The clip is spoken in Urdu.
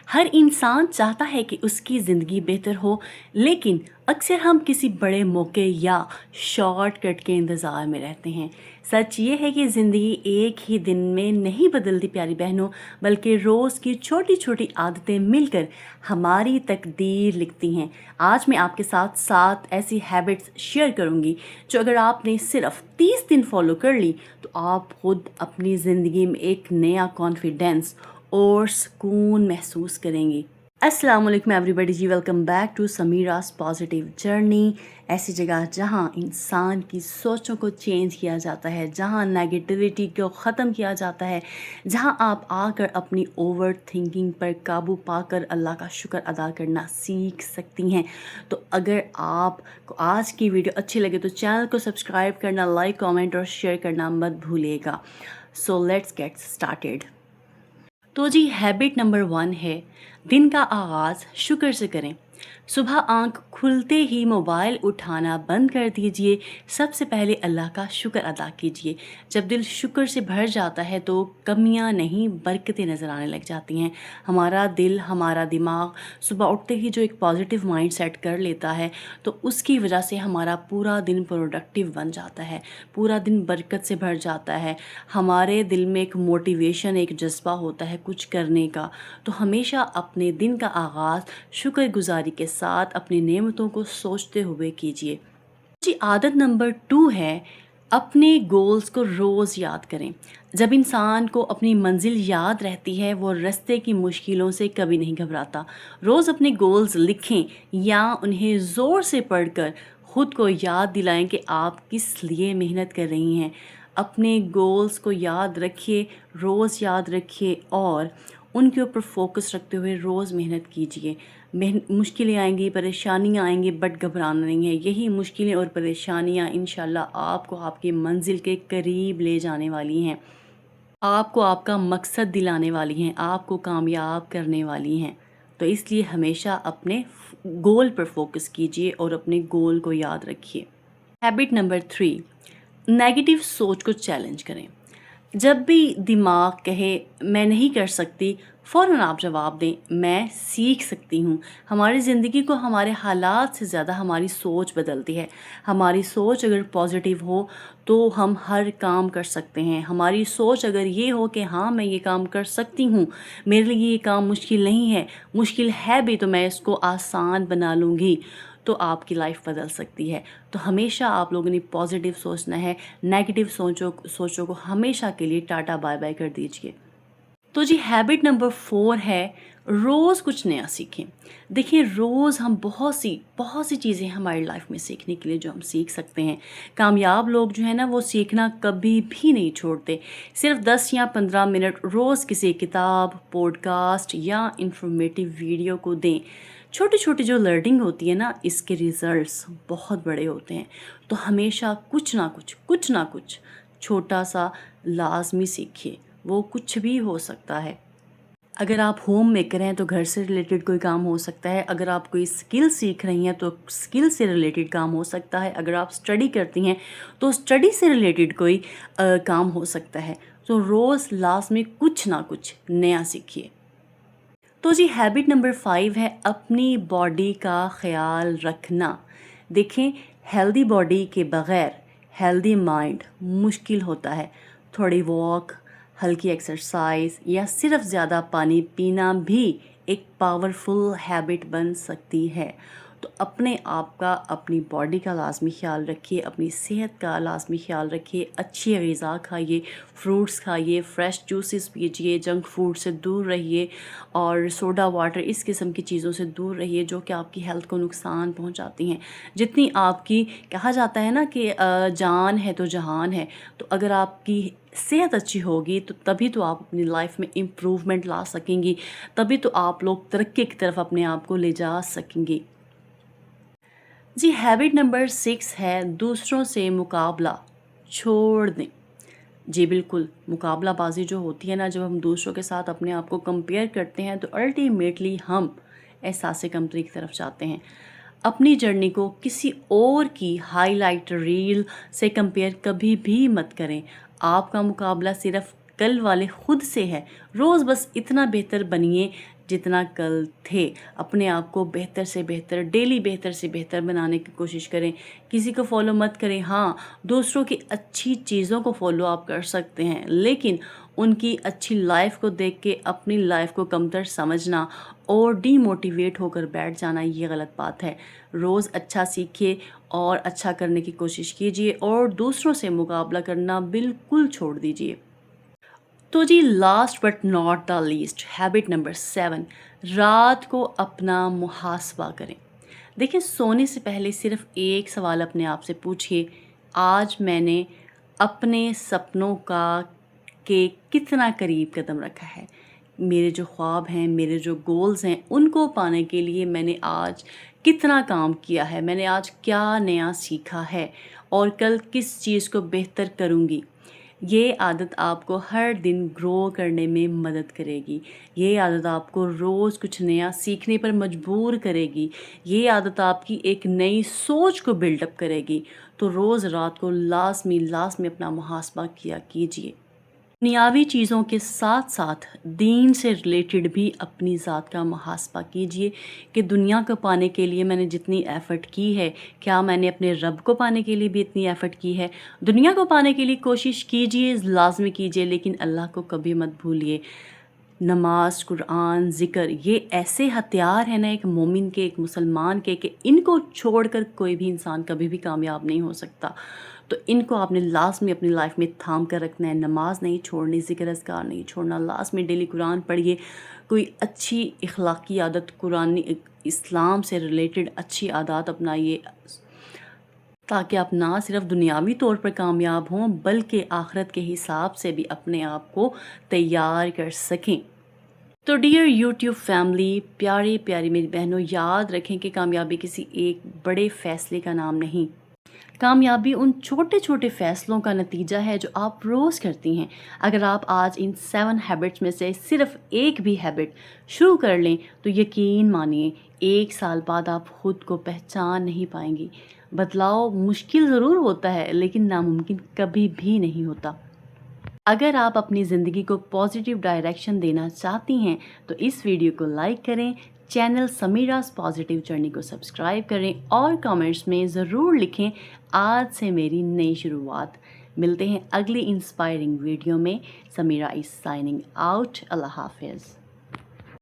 ہر انسان چاہتا ہے کہ اس کی زندگی بہتر ہو، لیکن اکثر ہم کسی بڑے موقع یا شارٹ کٹ کے انتظار میں رہتے ہیں۔ سچ یہ ہے کہ زندگی ایک ہی دن میں نہیں بدلتی پیاری بہنوں، بلکہ روز کی چھوٹی چھوٹی عادتیں مل کر ہماری تقدیر لکھتی ہیں۔ آج میں آپ کے ساتھ 7 ایسی ہیبٹس شیئر کروں گی جو اگر آپ نے صرف 30 دن فالو کر لی تو آپ خود اپنی زندگی میں ایک نیا کانفیڈنس اور سکون محسوس کریں گی۔ السلام علیکم ایوری بڈی جی، welcome back to Sameera's positive journey, ایسی جگہ جہاں انسان کی سوچوں کو چینج کیا جاتا ہے، جہاں نیگیٹیوٹی کو ختم کیا جاتا ہے، جہاں آپ آ کر اپنی اوور تھنکنگ پر قابو پا کر اللہ کا شکر ادا کرنا سیکھ سکتی ہیں۔ تو اگر آپ کو آج کی ویڈیو اچھی لگے تو چینل کو سبسکرائب کرنا، لائک، کامنٹ اور شیئر کرنا مت بھولیے گا۔ So let's get started. تو جی ہیبٹ نمبر 1 ہے، دن کا آغاز شکر سے کریں۔ صبح آنکھ کھلتے ہی موبائل اٹھانا بند کر دیجئے، سب سے پہلے اللہ کا شکر ادا کیجئے۔ جب دل شکر سے بھر جاتا ہے تو کمیاں نہیں برکتیں نظر آنے لگ جاتی ہیں۔ ہمارا دل، ہمارا دماغ صبح اٹھتے ہی جو ایک پازیٹیو مائنڈ سیٹ کر لیتا ہے تو اس کی وجہ سے ہمارا پورا دن پروڈکٹیو بن جاتا ہے، پورا دن برکت سے بھر جاتا ہے۔ ہمارے دل میں ایک موٹیویشن، ایک جذبہ ہوتا ہے کچھ کرنے کا۔ تو ہمیشہ اپنے دن کا آغاز شکر گزاری کے ساتھ اپنی نعمتوں کو سوچتے ہوئے کیجیے۔ جی عادت نمبر 2 ہے، اپنے گولز کو روز یاد کریں۔ جب انسان کو اپنی منزل یاد رہتی ہے وہ رستے کی مشکلوں سے کبھی نہیں گھبراتا۔ روز اپنے گولز لکھیں یا انہیں زور سے پڑھ کر خود کو یاد دلائیں کہ آپ کس لیے محنت کر رہی ہیں۔ اپنے گولز کو یاد رکھیے، روز یاد رکھیے اور ان کے اوپر فوکس رکھتے ہوئے روز محنت کیجیے۔ مشکلیں آئیں گی، پریشانیاں آئیں گی، بٹ گھبرانا نہیں ہے۔ یہی مشکلیں اور پریشانیاں انشاءاللہ آپ کو آپ کی منزل کے قریب لے جانے والی ہیں، آپ کو آپ کا مقصد دلانے والی ہیں، آپ کو کامیاب کرنے والی ہیں۔ تو اس لیے ہمیشہ اپنے گول پر فوکس کیجیے اور اپنے گول کو یاد رکھیے۔ ہیبٹ نمبر 3، نیگیٹیو سوچ کو چیلنج کریں۔ جب بھی دماغ کہے میں نہیں کر سکتی، فوراً آپ جواب دیں میں سیکھ سکتی ہوں۔ ہماری زندگی کو ہمارے حالات سے زیادہ ہماری سوچ بدلتی ہے۔ ہماری سوچ اگر پازیٹیو ہو تو ہم ہر کام کر سکتے ہیں۔ ہماری سوچ اگر یہ ہو کہ ہاں میں یہ کام کر سکتی ہوں، میرے لیے یہ کام مشکل نہیں ہے، مشکل ہے بھی تو میں اس کو آسان بنا لوں گی، تو آپ کی لائف بدل سکتی ہے۔ تو ہمیشہ آپ لوگوں نے پازیٹیو سوچنا ہے، نیگیٹیو سوچوں کو ہمیشہ کے لیے ٹاٹا بائے بائے کر دیجیے۔ تو جی ہیبٹ نمبر 4 ہے، روز کچھ نیا سیکھیں۔ دیکھیں روز ہم بہت سی چیزیں ہماری لائف میں سیکھنے کے لیے جو ہم سیکھ سکتے ہیں۔ کامیاب لوگ جو ہیں نا وہ سیکھنا کبھی بھی نہیں چھوڑتے۔ صرف 10 یا 15 منٹ روز کسی کتاب، پوڈ کاسٹ یا انفارمیٹیو ویڈیو کو دیں۔ چھوٹی چھوٹی جو لرننگ ہوتی ہے نا اس کے ریزلٹس بہت بڑے ہوتے ہیں۔ تو ہمیشہ کچھ نہ کچھ چھوٹا سا لازمی سیکھیے، وہ کچھ بھی ہو سکتا ہے۔ اگر آپ ہوم میکر ہیں تو گھر سے ریلیٹڈ کوئی کام ہو سکتا ہے، اگر آپ کوئی اسکل سیکھ رہی ہیں تو اسکل سے ریلیٹڈ کام ہو سکتا ہے، اگر آپ اسٹڈی کرتی ہیں تو اسٹڈی سے ریلیٹڈ کوئی کام ہو سکتا ہے۔ تو روز لازمی کچھ نہ کچھ نیا سیکھیے۔ تو جی ہیبٹ نمبر 5 ہے، اپنی باڈی کا خیال رکھنا۔ دیکھیں ہیلدی باڈی کے بغیر ہیلدی مائنڈ مشکل ہوتا ہے۔ تھوڑی واک، ہلکی ایکسرسائز یا صرف زیادہ پانی پینا بھی ایک پاورفل ہیبٹ بن سکتی ہے۔ تو اپنے آپ کا، اپنی باڈی کا لازمی خیال رکھیے، اپنی صحت کا لازمی خیال رکھیے، اچھی غذا کھائیے، فروٹس کھائیے، فریش جوسز پیجیے، جنک فوڈ سے دور رہیے اور سوڈا واٹر اس قسم کی چیزوں سے دور رہیے جو کہ آپ کی ہیلتھ کو نقصان پہنچاتی ہیں۔ جتنی آپ کی کہا جاتا ہے نا کہ جان ہے تو جہان ہے، تو اگر آپ کی صحت اچھی ہوگی تو تبھی تو آپ اپنی لائف میں امپروومنٹ لا سکیں گی، تبھی تو آپ لوگ ترقی کی طرف اپنے آپ کو لے جا سکیں گی۔ جی ہیبٹ نمبر 6 ہے، دوسروں سے مقابلہ چھوڑ دیں۔ جی بالکل، مقابلہ بازی جو ہوتی ہے نا، جب ہم دوسروں کے ساتھ اپنے آپ کو کمپیئر کرتے ہیں تو الٹیمیٹلی ہم احساس کمتری کی طرف جاتے ہیں۔ اپنی جرنی کو کسی اور کی ہائی لائٹ ریل سے کمپیئر کبھی بھی مت کریں۔ آپ کا مقابلہ صرف کل والے خود سے ہے۔ روز بس اتنا بہتر بنیے جتنا کل تھے. اپنے آپ کو بہتر سے بہتر، ڈیلی بہتر سے بہتر بنانے کی کوشش کریں. کسی کو فالو مت کریں. ہاں، دوسروں کی اچھی چیزوں کو فالو آپ کر سکتے ہیں، لیکن ان کی اچھی لائف کو دیکھ کے اپنی لائف کو کمتر سمجھنا اور ڈی موٹیویٹ ہو کر بیٹھ جانا، یہ غلط بات ہے. روز اچھا سیکھیے اور اچھا کرنے کی کوشش کیجیے اور دوسروں سے مقابلہ کرنا بالکل چھوڑ دیجیے. تو جی، last but not the least, habit number 7، رات کو اپنا محاسبہ کریں. دیکھیں، سونے سے پہلے صرف ایک سوال اپنے آپ سے پوچھیے: آج میں نے اپنے سپنوں کے کتنا قریب قدم رکھا ہے؟ میرے جو خواب ہیں، میرے جو گولز ہیں، ان کو پانے کے لیے میں نے آج کتنا کام کیا ہے؟ میں نے آج کیا نیا سیکھا ہے اور کل کس چیز کو بہتر کروں گی؟ یہ عادت آپ کو ہر دن گرو کرنے میں مدد کرے گی. یہ عادت آپ کو روز کچھ نیا سیکھنے پر مجبور کرے گی. یہ عادت آپ کی ایک نئی سوچ کو بلڈ اپ کرے گی. تو روز رات کو لازمی اپنا محاسبہ کیا کیجیے. دنیاوی چیزوں کے ساتھ ساتھ دین سے ریلیٹڈ بھی اپنی ذات کا محاسبہ کیجیے کہ دنیا کو پانے کے لیے میں نے جتنی ایفرٹ کی ہے، کیا میں نے اپنے رب کو پانے کے لیے بھی اتنی ایفرٹ کی ہے؟ دنیا کو پانے کے لیے کوشش کیجیے، لازمی کیجیے، لیکن اللہ کو کبھی مت بھولیے. نماز، قرآن، ذکر، یہ ایسے ہتھیار ہیں نا ایک مومن کے، ایک مسلمان کے، کہ ان کو چھوڑ کر کوئی بھی انسان کبھی بھی کامیاب نہیں ہو سکتا. تو ان کو آپ نے لازمی اپنی لائف میں تھام کر رکھنا ہے. نماز نہیں چھوڑنی، ذکر اذکار نہیں چھوڑنا، لازمی ڈیلی قرآن پڑھیے. کوئی اچھی اخلاقی عادت، قرآن اسلام سے ریلیٹڈ اچھی عادات اپنائیے، تاکہ آپ نہ صرف دنیاوی طور پر کامیاب ہوں بلکہ آخرت کے حساب سے بھی اپنے آپ کو تیار کر سکیں. تو ڈیئر یوٹیوب فیملی، پیاری پیاری میری بہنوں، یاد رکھیں کہ کامیابی کسی ایک بڑے فیصلے کا نام نہیں. کامیابی ان چھوٹے چھوٹے فیصلوں کا نتیجہ ہے جو آپ روز کرتی ہیں. اگر آپ آج ان 7 ہیبٹس میں سے صرف ایک بھی ہیبٹ شروع کر لیں تو یقین مانیے 1 سال بعد آپ خود کو پہچان نہیں پائیں گی. بدلاؤ مشکل ضرور ہوتا ہے لیکن ناممکن کبھی بھی نہیں ہوتا. اگر آپ اپنی زندگی کو پازیٹیو ڈائریکشن دینا چاہتی ہیں تو اس ویڈیو کو لائک کریں، چینل سمیراز پازیٹیو جرنی کو سبسکرائب کریں اور کامنٹس میں ضرور لکھیں آج سے میری نئی شروعات. ملتے ہیں اگلی انسپائرنگ ویڈیو میں. سمیرا از سائننگ آؤٹ. اللہ حافظ.